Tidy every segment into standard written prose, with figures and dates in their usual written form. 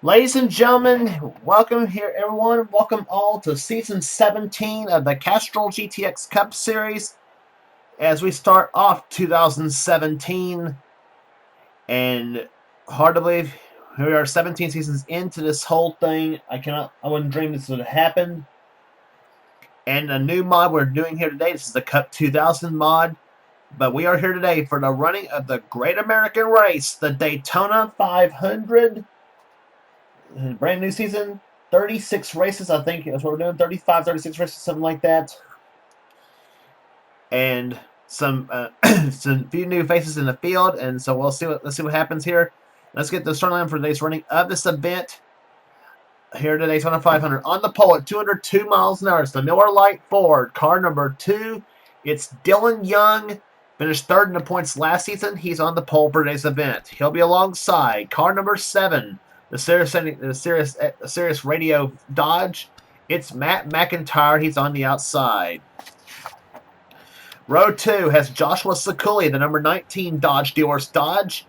Ladies and gentlemen, welcome here, everyone. Welcome all to Season 17 of the Castrol GTX Cup Series as we start off 2017. And hard to believe, here we are 17 seasons into this whole thing. I wouldn't dream this would have happened. And a new mod we're doing here today, this is the Cup 2000 mod. But we are here today for the running of the Great American Race, the Daytona 500. Brand new season, 36 races, I think that's what we're doing, 35, 36 races, something like that. And some few new faces in the field, and so let's see what happens here. Let's get the starting line for today's running of this event. Here today, Daytona 500. On the pole at 202 miles an hour, it's the Miller Lite Ford, car number 2. It's Dylan Young, finished third in the points last season. He's on the pole for today's event. He'll be alongside car number 7. The Sirius Radio Dodge. It's Matt McIntyre. He's on the outside. Row 2 has Joshua Sakuli, the number 19 Dodge Dealers Dodge.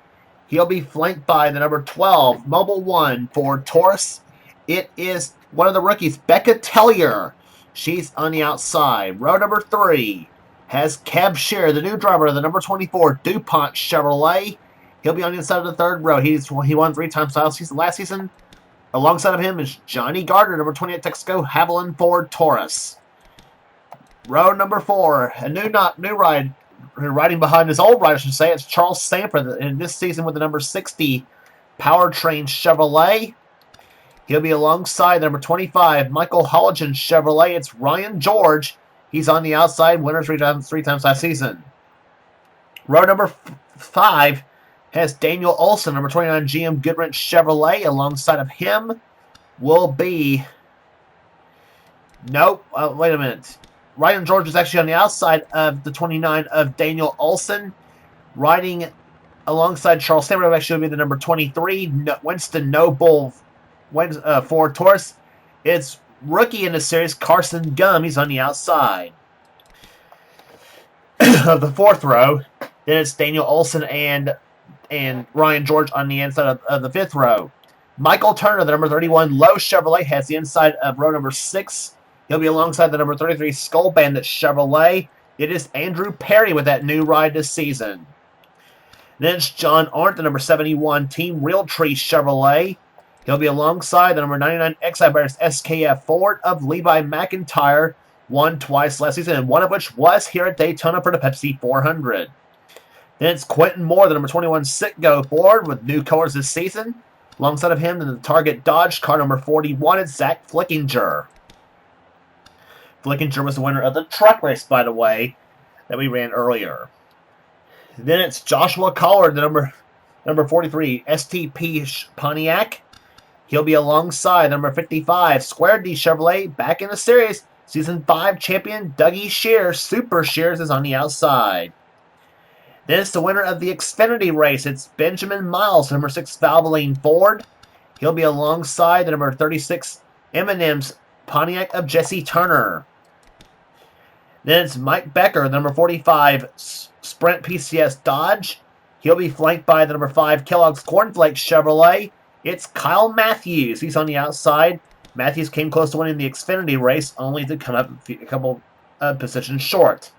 He'll be flanked by the number 12 Mobile 1 Ford Taurus. It is one of the rookies, Becca Tellier. She's on the outside. Row number 3 has Cab Shear, the new driver of the number 24 DuPont Chevrolet. He'll be on the inside of the third row. He won 3 times last season. Alongside of him is Johnny Gardner, number 28 Texaco Haviland Ford Taurus. Row number 4, a new ride, riding behind his old ride, I should say. It's Charles Sanford in this season with the number 60 Powertrain Chevrolet. He'll be alongside the number 25 Michael Holligan Chevrolet. It's Ryan George. He's on the outside, winner three times last season. Row number 5 has Daniel Olson, number 29 GM Goodwrench Chevrolet. Alongside of him will be... Nope, wait a minute. Ryan George is actually on the outside of the 29 of Daniel Olson. Riding alongside Charles Sanford will actually be the number 23 Winston Noble Ford Taurus. It's rookie in the series, Carson Gum. He's on the outside of the fourth row. Then it's Daniel Olson and Ryan George on the inside of the fifth row. Michael Turner, the number 31 Lowe Chevrolet, has the inside of row number 6. He'll be alongside the number 33 Skull Bandit Chevrolet. It is Andrew Perry with that new ride this season. Then it's John Arndt, the number 71 Team Realtree Chevrolet. He'll be alongside the number 99 Excite SKF Ford of Levi McIntyre, won twice last season, and one of which was here at Daytona for the Pepsi 400. Then it's Quentin Moore, the number 21 Citgo Ford, with new colors this season. Alongside of him, in the Target Dodge, car number 41, it's Zach Flickinger. Flickinger was the winner of the truck race, by the way, that we ran earlier. Then it's Joshua Collard, the number 43 STP Pontiac. He'll be alongside number 55 Square D Chevrolet, back in the series. Season 5 champion Dougie Shears, Super Shears, is on the outside. Then it's the winner of the Xfinity race. It's Benjamin Miles, number 6 Valvoline Ford. He'll be alongside the number 36 M&M's Pontiac of Jesse Turner. Then it's Mike Becker, the number 45 Sprint PCS Dodge. He'll be flanked by the number 5 Kellogg's Cornflake Chevrolet. It's Kyle Matthews. He's on the outside. Matthews came close to winning the Xfinity race, only to come up a couple positions short.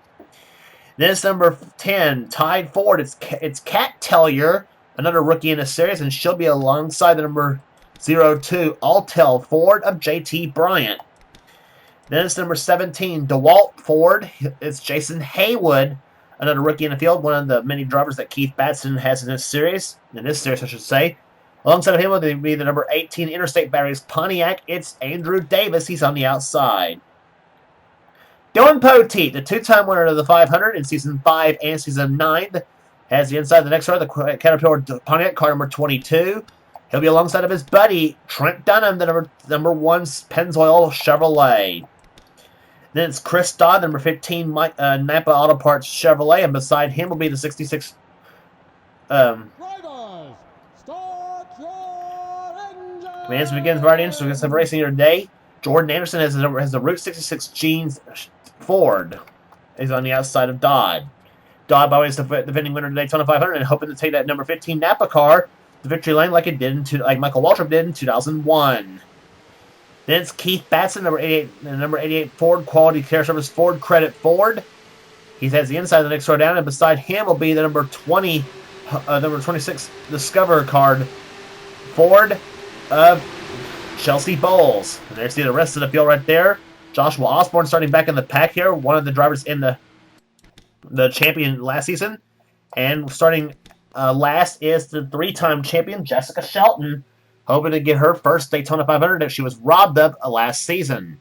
Then it's number 10, Tide Ford. It's Kat Tellier, another rookie in the series, and she'll be alongside the number 02, Altel Ford of JT Bryant. Then it's number 17, DeWalt Ford. It's Jason Haywood, another rookie in the field, one of the many drivers that Keith Batson has in this series, I should say. Alongside of him will be the number 18 Interstate Batteries Pontiac. It's Andrew Davis. He's on the outside. Dylan Poteet, the 2-time winner of the 500 in Season 5 and Season 9, has the inside of the next row, the Caterpillar Pontiac, car number 22. He'll be alongside of his buddy, Trent Dunham, the number 1 Pennzoil Chevrolet. Then it's Chris Dodd, number 15 Napa Auto Parts Chevrolet, and beside him will be the 66... Commands begins riding, so we get some racing here today. Jordan Anderson has the Route 66 Jeans Ford. He's on the outside of Dodd. Dodd, by the way, is the defending winner of the Daytona 500 and hoping to take that number 15 Napa car the victory lane like like Michael Waltrip did in 2001. Then it's Keith Batson, number 88 Ford Quality Care Service Ford Credit Ford. He has the inside of the next row down, and beside him will be the number 26 Discover card Ford of Chelsea Bowles. And there's the rest of the field right there. Joshua Osborne starting back in the pack here, one of the drivers in the champion last season. And starting last is the three-time champion, Jessica Shelton, hoping to get her first Daytona 500 that she was robbed of last season.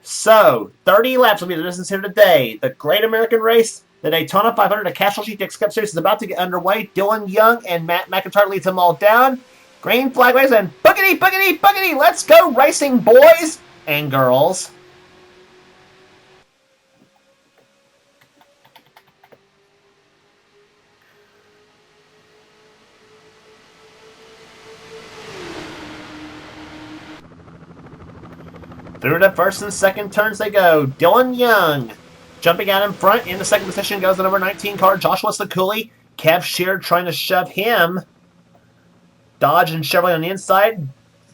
So, 30 laps will be the distance here today. The Great American Race, the Daytona 500, the Castrol GTX Cup Series is about to get underway. Dylan Young and Matt McIntyre leads them all down. Green flag race and boogity, boogity, boogity. Let's go racing, boys and girls. Through the first and second turns they go. Dylan Young jumping out in front. In the second position goes the number 19 car, Joshua Sakuli. Kev Shear trying to shove him. Dodge and Chevrolet on the inside.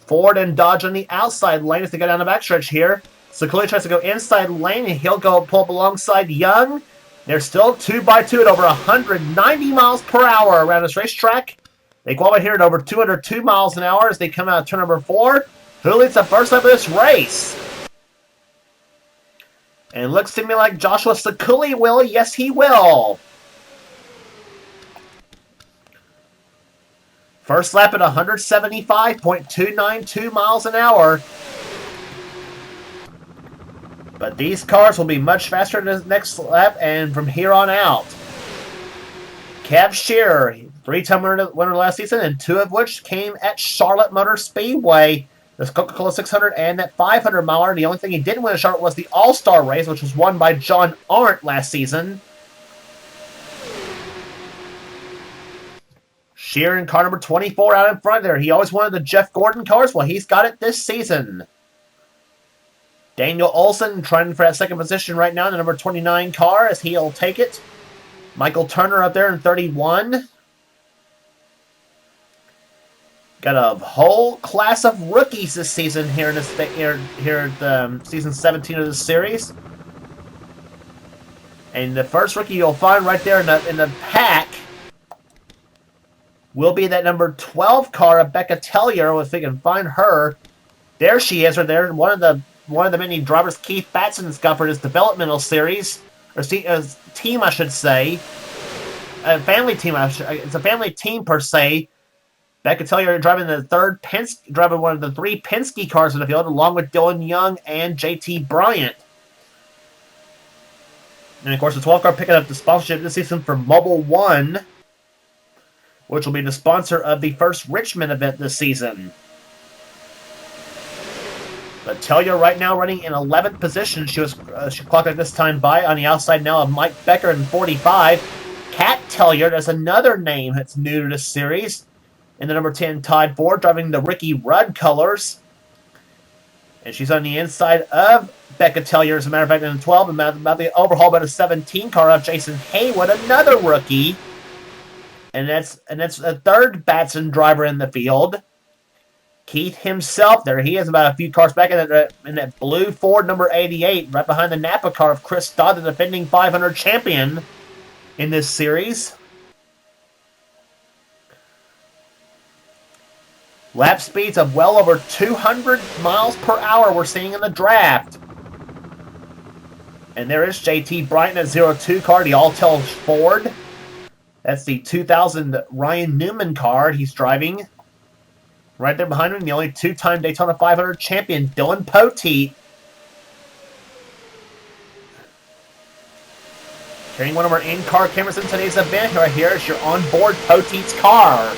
Ford and Dodge on the outside lane as they go down the backstretch here. Sakuli tries to go inside lane, and he'll go pull up alongside Young. They're still 2x2 at over 190 miles per hour around this racetrack. They qualify here at over 202 miles an hour as they come out of turn number 4. Who leads the first lap of this race? And it looks to me like Joshua Sakuli will. Yes, he will. First lap at 175.292 miles an hour. But these cars will be much faster than the next lap and from here on out. Kev Shearer, three-time winner last season, and two of which came at Charlotte Motor Speedway. This Coca-Cola 600 and that 500 miler. The only thing he didn't win at Charlotte was the All-Star race, which was won by John Arndt last season. Shearer in car number 24 out in front there. He always wanted the Jeff Gordon cars. Well, he's got it this season. Daniel Olson trying for that second position right now in the number 29 car as he'll take it. Michael Turner up there in 31. Got a whole class of rookies this season here in this here at season 17 of this series. And the first rookie you'll find right there in the pack will be that number 12 car of Becca Tellier. If we can find her, there she is, right there. One of the many drivers Keith Batson's got for his developmental series or team, I should say. A family team. It's a family team per se. Becca Tellier driving driving one of the three Penske cars in the field, along with Dylan Young and JT Bryant. And of course, the 12 car picking up the sponsorship this season for Mobile One, which will be the sponsor of the first Richmond event this season. But Tellier right now running in 11th position. She clocked at this time by on the outside now of Mike Becker in 45. Kat Tellier, that's another name that's new to this series. And the number 10 Tide Ford driving the Ricky Rudd colors. And she's on the inside of Becca Tellier, as a matter of fact, in the 12. And about the overhaul by the 17 car of Jason Haywood, another rookie. And that's a third Batson driver in the field. Keith himself there. He is about a few cars back in that blue Ford number 88, right behind the Napa car of Chris Dodd, the defending 500 champion in this series. Lap speeds of well over 200 miles per hour we're seeing in the draft. And there is JT Bryant at 02 car, the Alltel Ford. That's the 2000 Ryan Newman car he's driving. Right there behind him, the only two-time Daytona 500 champion, Dylan Poteet. Carrying one of our in-car cameras in today's event right here is your onboard Poteet's car.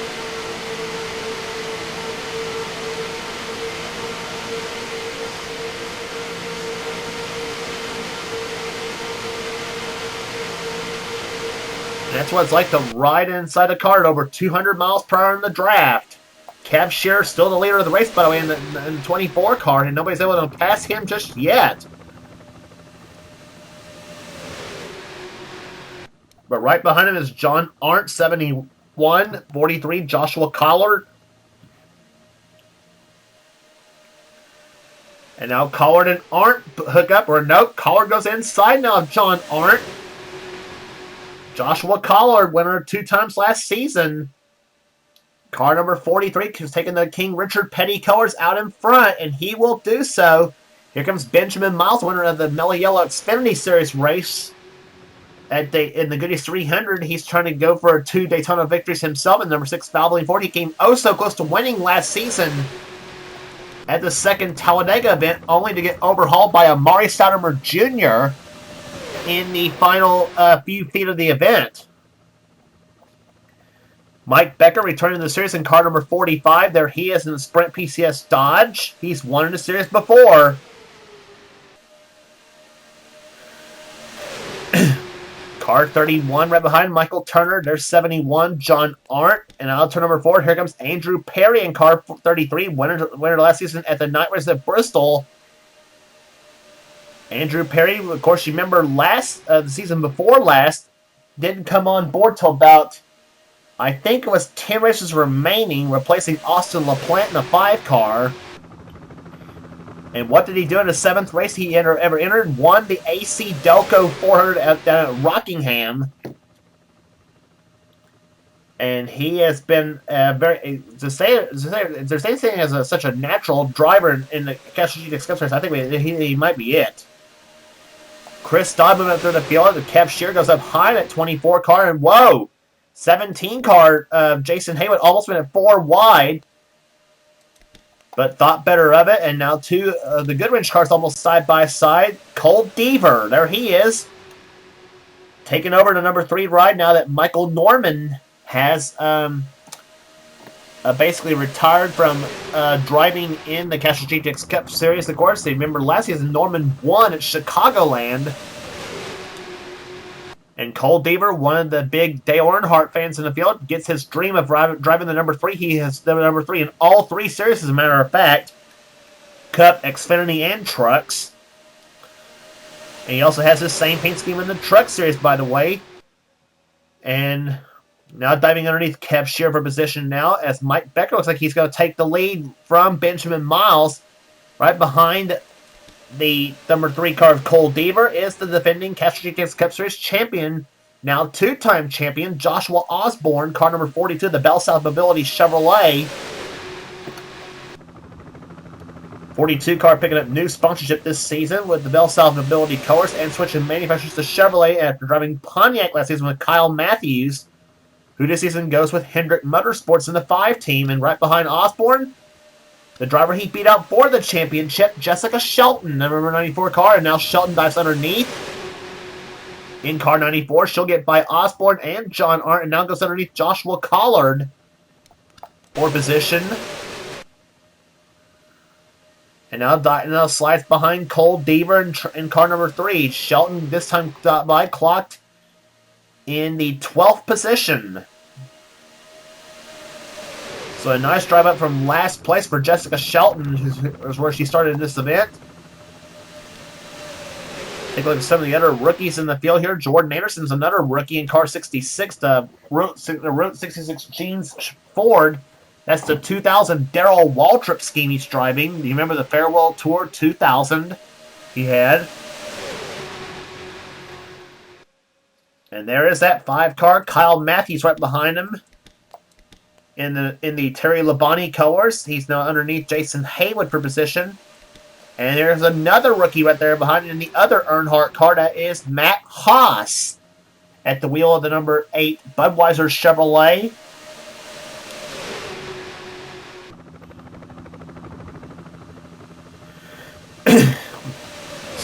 And that's what it's like to ride inside a car at over 200 miles per hour in the draft. Kev Shearer still the leader of the race, by the way, in the 24 car, and nobody's able to pass him just yet. But right behind him is John Arndt, 71 1, 43, Joshua Collard. And now Collard and Arndt hook up, or no, Collard goes inside now of John Arndt. Joshua Collard, winner 2 times last season. Car number 43 is taking the King Richard Petty colors out in front, and he will do so. Here comes Benjamin Miles, winner of the Mellow Yellow Xfinity Series race. In the Goodies 300, he's trying to go for 2 Daytona victories himself. And number 6, Valvoline Ford, he came oh so close to winning last season at the second Talladega event, only to get overhauled by Amari Stoudemire Jr. in the final few feet of the event. Mike Becker returning to the series in car number 45. There he is in the Sprint PCS Dodge. He's won in the series before. Car 31 right behind Michael Turner. There's 71, John Arndt. And out turn number 4, here comes Andrew Perry in car 33. Winner last season at the night race at Bristol. Andrew Perry, of course, you remember the season before last, didn't come on board till about, I think it was 10 races remaining, replacing Austin LaPlante in the 5 car. And what did he do in the 7th race he ever entered? Won the AC Delco 400 down at Rockingham. And he has been very, to say if there's anything as such a natural driver in the Castrol GTX Cup Series, I think he might be it. Chris Dodd moving up through the field. The Kev Shear goes up high at 24 car, and whoa, 17 car Jason Haywood almost went at 4 wide, but thought better of it. And now the Goodwrench cars almost side by side. Cole Deaver, there he is, taking over the number 3 ride now that Michael Norman has basically retired from driving in the Castrol GTX Cup Series. Of course, you remember last season Norman won at Chicagoland. And Cole Deaver, one of the big Dale Earnhardt fans in the field, gets his dream of driving the number 3. He has the number 3 in all 3 series, as a matter of fact. Cup, Xfinity, and Trucks. And he also has his same paint scheme in the Truck Series, by the way. And now diving underneath Kev Shear for position now, as Mike Becker looks like he's going to take the lead from Benjamin Miles. Right behind the number 3 car of Cole Deaver is the defending Castrol GTX Cup Series champion, now 2-time champion, Joshua Osborne, car number 42, the Bell South Mobility Chevrolet. 42 car picking up new sponsorship this season with the Bell South Mobility colors and switching manufacturers to Chevrolet after driving Pontiac last season with Kyle Matthews, who this season goes with Hendrick Motorsports in the 5 team. And right behind Osborne, the driver he beat out for the championship, Jessica Shelton, number 94 car, and now Shelton dives underneath. In car 94, she'll get by Osborne and John Arndt, and now goes underneath Joshua Collard for position. And now slides behind Cole Deaver in car number 3. Shelton this time clocked in the 12th position. So a nice drive up from last place for Jessica Shelton, who's where she started in this event. Take a look at some of the other rookies in the field here. Jordan Anderson's another rookie in car 66, the Route 66 Jeans Ford. That's the 2000 Darrell Waltrip scheme he's driving. Do you remember the Farewell Tour 2000 he had? And there is that 5 car. Kyle Matthews right behind him in the Terry Labonte colors. He's now underneath Jason Haywood for position. And there's another rookie right there behind him in the other Earnhardt car. That is Matt Haas at the wheel of the number 8 Budweiser Chevrolet.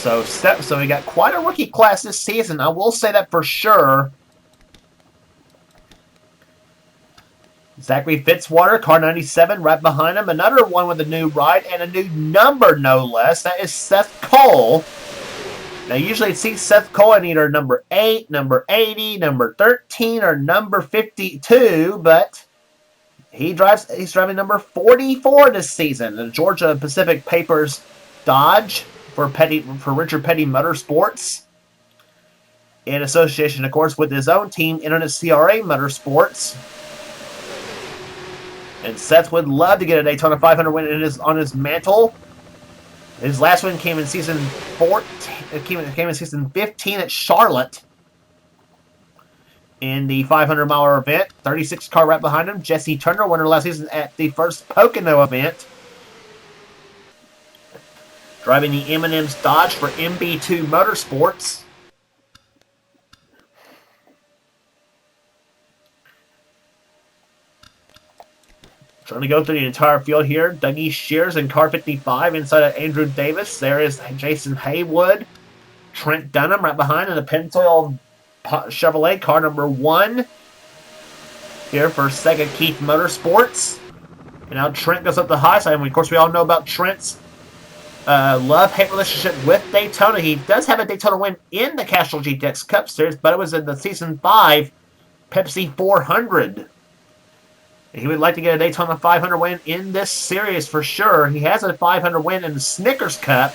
So we got quite a rookie class this season. I will say that for sure. Zachary Fitzwater, car 97, right behind him. Another one with a new ride and a new number, no less. That is Seth Cole. Now, usually it sees Seth Cole in either number 8, number 80, number 13, or number 52, but he's driving number 44 this season. The Georgia Pacific Papers Dodge for Richard Petty Motorsports, in association, of course, with his own team, NNSCRA Motorsports. And Seth would love to get a Daytona 500 win on his mantle. His last win came in season 14. It came in season 15 at Charlotte in the 500-mile event. 36 car right behind him. Jesse Turner, winner last season at the first Pocono event. Driving the M&M's Dodge for MB2 Motorsports. Trying to go through the entire field here. Dougie Shears in car 55 inside of Andrew Davis. There is Jason Haywood. Trent Dunham right behind in the Pennzoil Chevrolet car number 1. Here for Sega Keith Motorsports. And now Trent goes up the high side. And of course, we all know about Trent's love-hate relationship with Daytona. He does have a Daytona win in the Castrol GTX Cup Series, but it was in the Season 5 Pepsi 400. He would like to get a Daytona 500 win in this series for sure. He has a 500 win in the Snickers Cup.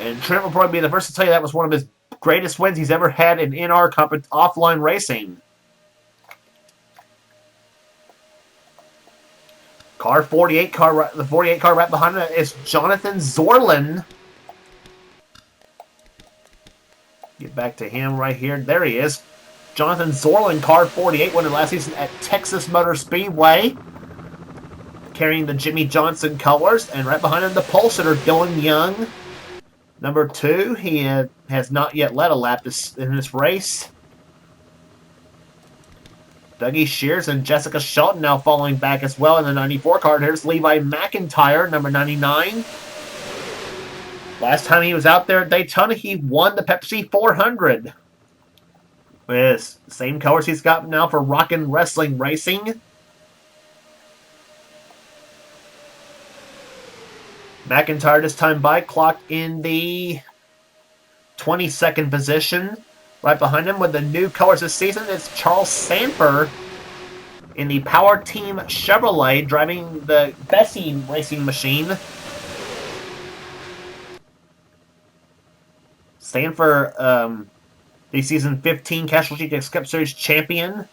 And Trent will probably be the first to tell you that was one of his greatest wins he's ever had in NR offline racing. Car 48 car, the 48 car right behind him is Jonathan Zorlin. Get back to him right here. There he is. Jonathan Zorlin, car 48, winner last season at Texas Motor Speedway, carrying the Jimmy Johnson colors. And right behind him, the pole sitter, Dylan Young. Number 2, he has not yet led a lap in this race. Dougie Shears and Jessica Shelton now following back as well in the 94 car. Here's Levi McIntyre, number 99. Last time he was out there at Daytona, he won the Pepsi 400. With the same colors he's got now for Rockin' Wrestling Racing. McIntyre this time by clocked in the 22nd position. Right behind him with the new colors this season is Charles Sanford in the Power Team Chevrolet, driving the Bessie racing machine. Sanford, the season 15 Castrol GTX Cup Series champion.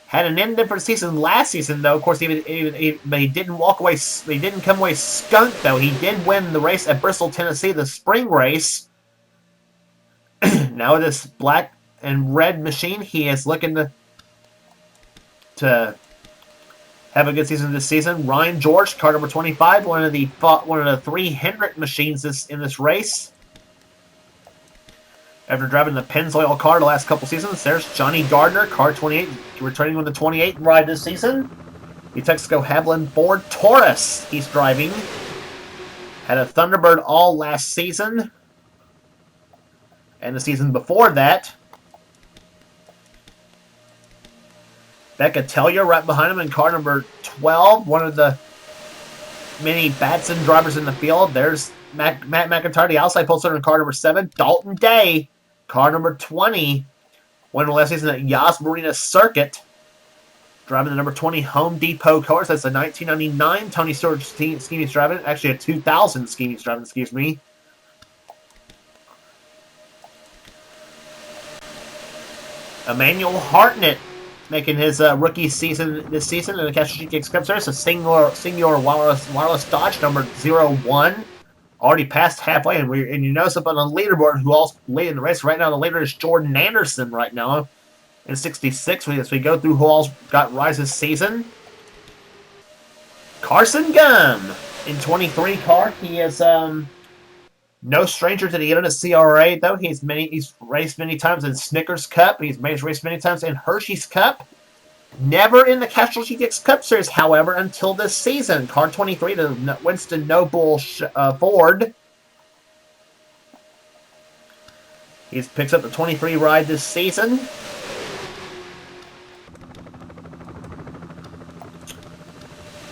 Had an indifferent season last season, though. Of course, but he didn't walk away. He didn't come away skunked, though. He did win the race at Bristol, Tennessee, the spring race. Now with this black and red machine, he is looking to have a good season this season. Ryan George, car number 25, one of the 3 Hendrick machines in this race. After driving the Pennzoil car the last couple seasons, there's Johnny Gardner, car 28, returning with the 28 ride this season. The Texaco Haviland Ford Taurus he's driving. Had a Thunderbird all last season. And the season before that. Becca Tellier right behind him in car number 12. One of the many Batson drivers in the field. There's Matt McIntyre, the outside pole sitter in car number 7. Dalton Day, car number 20. Winner last season at Yas Marina Circuit. Driving the number 20 Home Depot cars. That's a 1999 Tony Stewart scheme he's driving. Actually, a 2000 scheme he's driving, excuse me. Emmanuel Hartnett making his rookie season this season in the Castrol GTX Cup Series. A Senior Wireless Dodge number 01. Already passed halfway, and you notice up on the leaderboard who else leading the race right now. The leader is Jordan Anderson right now in 66. As we go through who else got rise this season. Carson Gum in 23 car. He is no stranger to the NNSCRA, though. He's raced many times in Snickers Cup. He's raced many times in Hershey's Cup. Never in the Castrol GTX Cup Series, however, until this season. Car 23 to Winston Noble Ford. He picks up the 23 ride this season.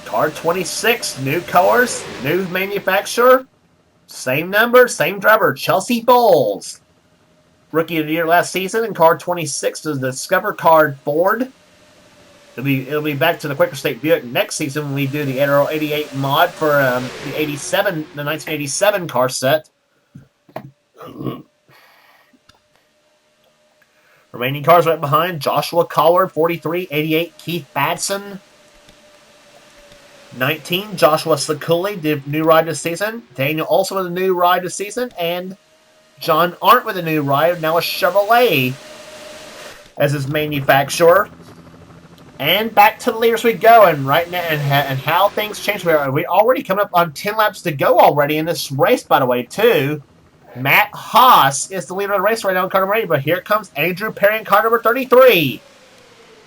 Car 26, new colors, new manufacturer. Same number, same driver, Chelsea Bowles. Rookie of the Year last season in car 26 is the Discover Card Ford. It'll be back to the Quaker State Buick next season when we do the Aero 88 mod for the 1987 car set. Remaining cars right behind, Joshua Collard, 43, 88, Keith Badson, 19, Joshua Sakuli, the new ride this season. Daniel also with a new ride this season. And John Arndt with a new ride, now a Chevrolet as his manufacturer. And back to the leaders we go. And right now, and how things change. We already coming up on 10 laps to go already in this race, by the way, too. Matt Haas is the leader of the race right now in car number 8. But here comes Andrew Perry in car number 33.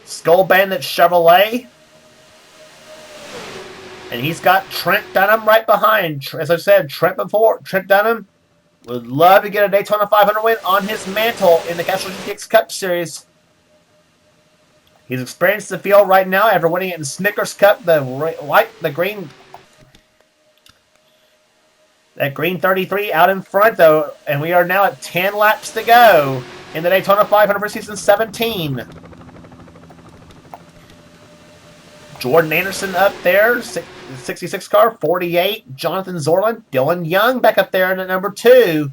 Skull Bandit Chevrolet. And he's got Trent Dunham right behind. As I said, Trent Dunham would love to get a Daytona 500 win on his mantle in the Castrol GTX Cup Series. He's experienced the field right now after winning it in Snickers Cup, that green 33 out in front, though. And we are now at 10 laps to go in the Daytona 500 for Season 17. Jordan Anderson up there, 66 car, 48. Jonathan Zorlin. Dylan Young back up there in at number 2.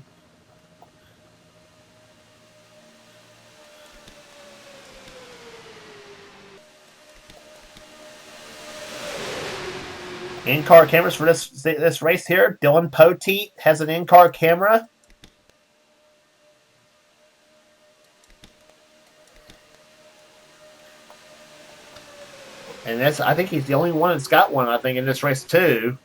In-car cameras for this race here. Dylan Poteet has an in-car camera. And I think he's the only one that's got one, I think, in this race, too.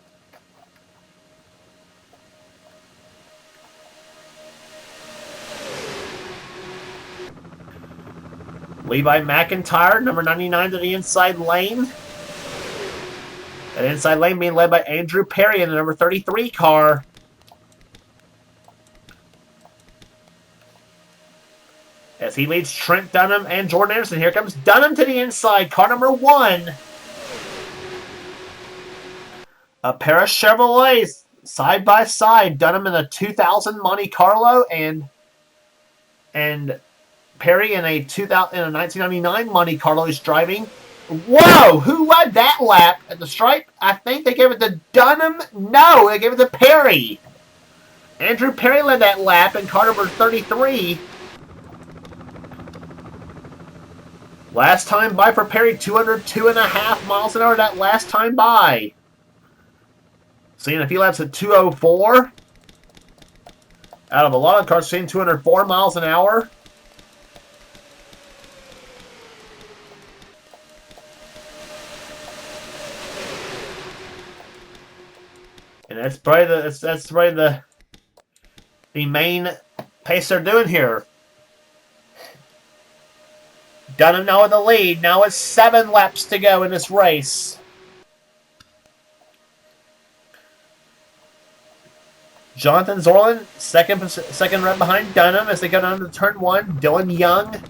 Levi McIntyre, number 99, to the inside lane. That inside lane being led by Andrew Perry in the number 33 car. As he leads Trent Dunham and Jordan Anderson. Here comes Dunham to the inside. Car number 1. A pair of Chevrolets side by side. Dunham in a 2000 Monte Carlo and Perry in a 1999 Monte Carlo is driving. Whoa! Who led that lap at the stripe? I think they gave it to Dunham. No, they gave it to Perry. Andrew Perry led that lap in car number 33. Last time by for Perry, 202.5 miles an hour that last time by. Seeing a few laps at 204. Out of a lot of cars, seeing 204 miles an hour. And that's probably the main pace they're doing here. Dunham now with the lead. Now it's 7 laps to go in this race. Jonathan Zorlin, second right behind Dunham as they go down to turn 1. Dylan Young,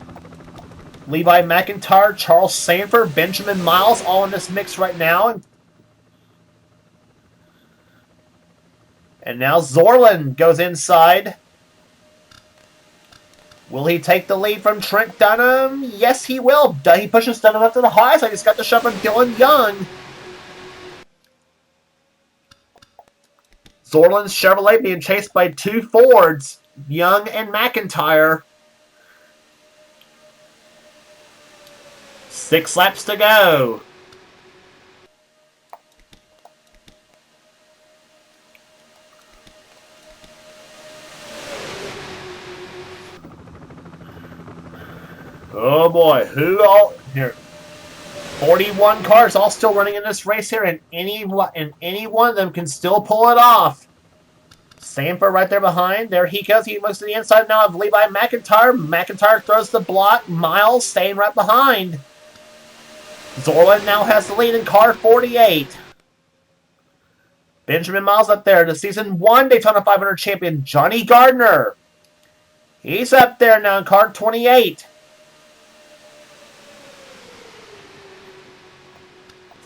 Levi McIntyre, Charles Sanford, Benjamin Miles, all in this mix right now. And now Zorlin goes inside. Will he take the lead from Trent Dunham? Yes, he will. He pushes Dunham up to the high, so he's got the shove from Dylan Young. Zorlin's Chevrolet being chased by 2 Fords, Young and McIntyre. 6 laps to go. Oh boy, who all here? 41 cars all still running in this race here, and any one of them can still pull it off. Sanford right there behind. There he goes. He moves to the inside now of Levi McIntyre. McIntyre throws the block. Miles staying right behind. Zorlin now has the lead in car 48. Benjamin Miles up there. The Season 1 Daytona 500 champion, Johnny Gardner. He's up there now in car 28.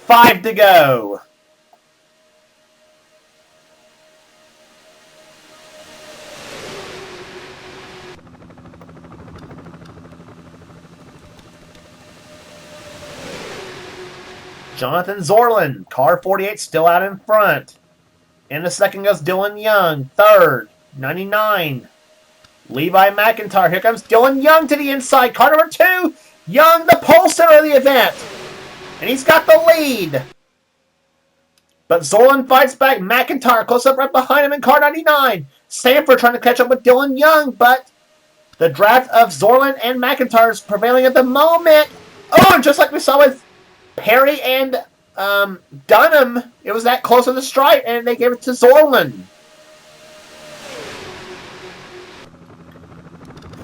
5 to go. Jonathan Zorlin, car 48, still out in front. In the second goes Dylan Young, third, 99. Levi McIntyre. Here comes Dylan Young to the inside. Car number 2. Young, the pole center of the event. And he's got the lead. But Zorlin fights back. McIntyre close up right behind him in car 99. Sanford trying to catch up with Dylan Young, but the draft of Zorlin and McIntyre is prevailing at the moment. Oh, and just like we saw with Perry and Dunham, it was that close on the stripe, and they gave it to Zorlin.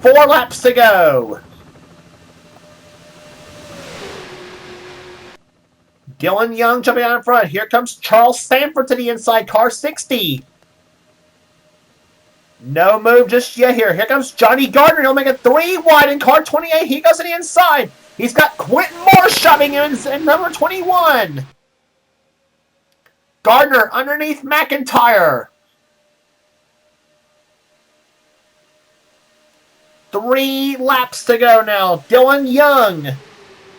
4 laps to go. Dylan Young jumping out in front. Here comes Charles Sanford to the inside, car 60. No move just yet here. Here comes Johnny Gardner. He'll make it 3 wide in car 28. He goes to the inside. He's got Quentin Moore shoving him in number 21. Gardner underneath McIntyre. 3 laps to go now. Dylan Young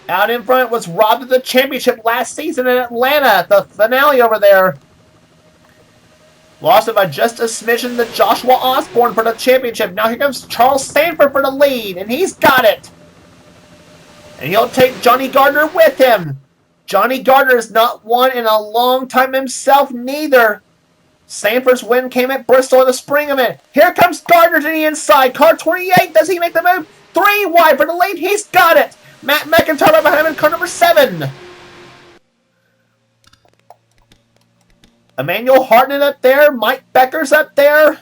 out in front was robbed of the championship last season in Atlanta. The finale over there. Lost it by just a smidgen to Joshua Osborne for the championship. Now here comes Charles Sanford for the lead, and he's got it. And he'll take Johnny Gardner with him. Johnny Gardner has not won in a long time himself, neither. Sanford's win came at Bristol in the spring of it. Here comes Gardner to the inside. Car 28, does he make the move? 3 wide for the lead, he's got it. Matt McIntyre right behind him in car number 7. Emmanuel Hartnett up there. Mike Becker's up there.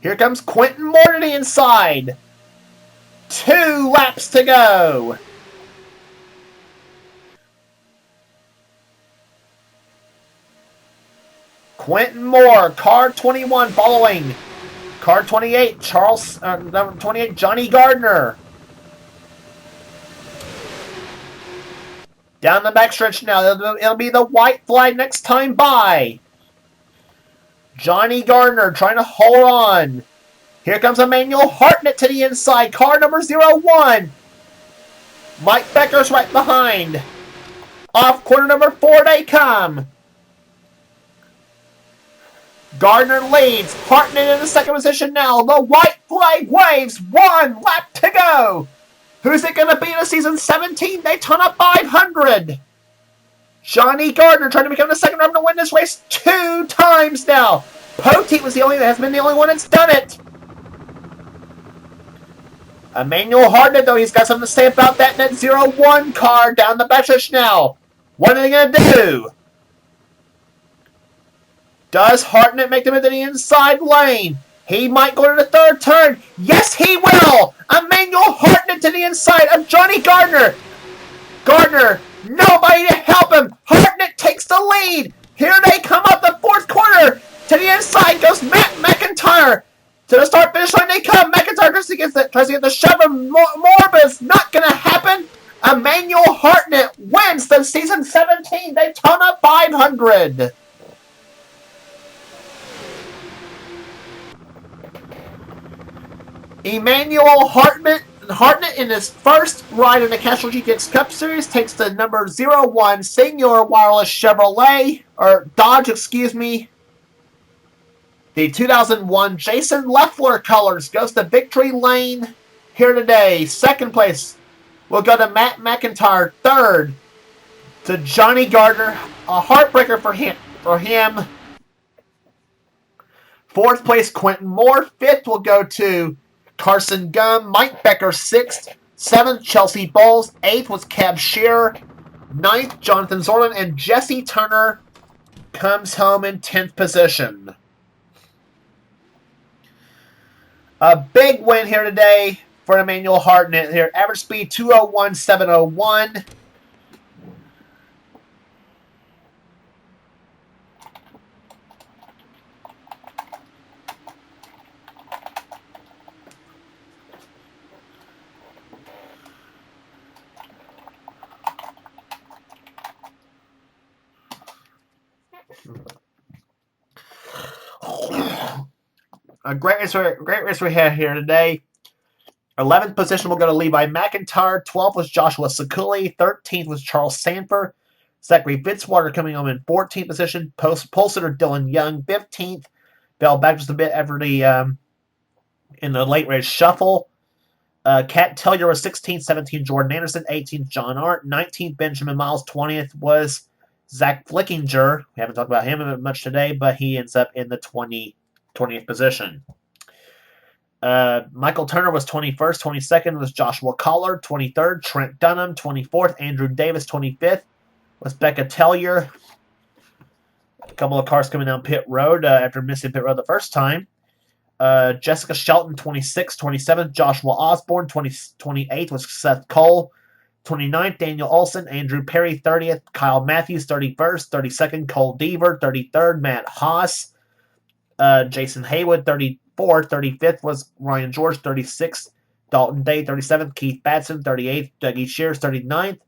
Here comes Quentin Moore to the inside. 2 laps to go. Quentin Moore, car 21 following. Car 28, number 28, Johnny Gardner. Down the backstretch now. It'll be the white flag next time by. Johnny Gardner trying to hold on. Here comes Emmanuel Hartnett to the inside. Car number 01. Mike Becker's right behind. Off corner number 4 they come. Gardner leads. Hartnett in the second position now. The white flag waves. 1 lap to go. Who's it going to be in the season 17 Daytona 500? Johnny Gardner trying to become the second driver to win this race 2 times now. Poteet has been the only one that's done it. Emmanuel Hartnett, though, he's got something to say about that Net 01 car down the backstretch now. What are they going to do? Does Hartnett make them into the inside lane? He might go to the 3rd turn. Yes, he will! Emmanuel Hartnett to the inside of Johnny Gardner. Gardner, nobody to help him. Hartnett takes the lead. Here they come up the 4th corner. To the inside goes Matt McIntyre. To the start-finish line they come. McIntyre tries to get the shove of more, but it's not going to happen. Emmanuel Hartnett wins the season 17 Daytona 500. Emmanuel Hartnett in his first ride in the Castrol GTX Cup Series takes the number 01 Senior Wireless Chevrolet, or Dodge, excuse me. The 2001 Jason Leffler colors goes to victory lane here today. 2nd place will go to Matt McIntyre. 3rd to Johnny Gardner. A heartbreaker for him. 4th place, Quentin Moore. 5th will go to Carson Gum. Mike Becker 6th. 7th, Chelsea Bowles. 8th was Cab Shearer. 9th, Jonathan Zorlin. And Jesse Turner comes home in 10th position. A big win here today for Emmanuel Hartnett here. Average speed 201.701. A great race we had here today. 11th position will go to Levi McIntyre. 12th was Joshua Sakuli. 13th was Charles Sanford. Zachary Fitzwater coming home in 14th position. Pole sitter Dylan Young, 15th. Fell back just a bit after the In the late race shuffle, Cat Tellier was 16th, 17th Jordan Anderson, 18th John Art, 19th Benjamin Miles, 20th was Zach Flickinger. We haven't talked about him much today, but he ends up in the 20th position. Michael Turner was 21st, 22nd was Joshua Collard, 23rd Trent Dunham, 24th Andrew Davis, 25th was Becca Tellier. A couple of cars coming down pit road after missing pit road the first time. Jessica Shelton, 26th, 27th Joshua Osborne, 28th was Seth Cole, 29th Daniel Olson, Andrew Perry, 30th Kyle Matthews, 31st, 32nd Cole Deaver, 33rd Matt Haas, Jason Haywood, 34th, 35th was Ryan George, 36th Dalton Day, 37th Keith Batson, 38th Dougie Shears, 39th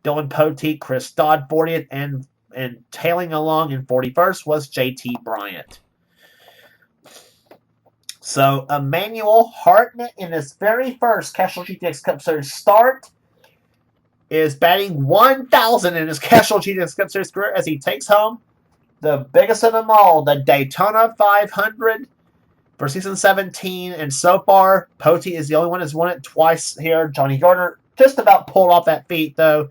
Dylan Poteet, Chris Dodd, 40th, and tailing along in 41st was JT Bryant. So Emmanuel Hartnett in his very first Castrol GTX Cup Series start is batting 1,000 in his Castrol GTX Cup Series career as he takes home the biggest of them all, the Daytona 500 for season 17. And so far, Poteet is the only one who's won it twice here. Johnny Gardner just about pulled off that feat, though,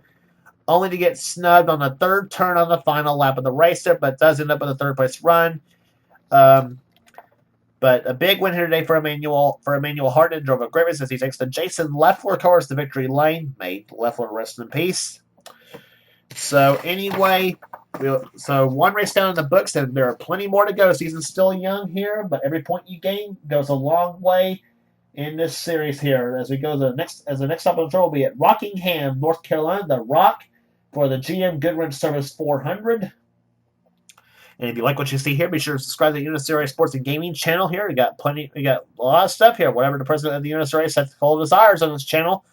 only to get snubbed on the third turn on the final lap of the race there, but does end up with a third-place run. But a big win here today for Emmanuel Hartnett. Drove a great race as he takes the Jason Leffler cars to victory lane. May Leffler rest in peace. So anyway, so one race down in the books, and there are plenty more to go. Season's still young here, but every point you gain goes a long way in this series here. As we go to the next stop on the tour will be at Rockingham, North Carolina, the Rock, for the GM Goodwrench Service 400. And if you like what you see here, be sure to subscribe to the NNSCRA Sports and Gaming channel here. We got a lot of stuff here. Whatever the president of the NNSCRA sets full desires on this channel.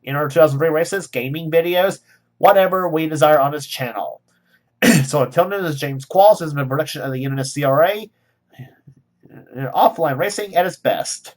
In our 2003 races, gaming videos, whatever we desire on this channel. So until then, this is James Qualls. This has been a production of the NNSCRA. Offline racing at its best.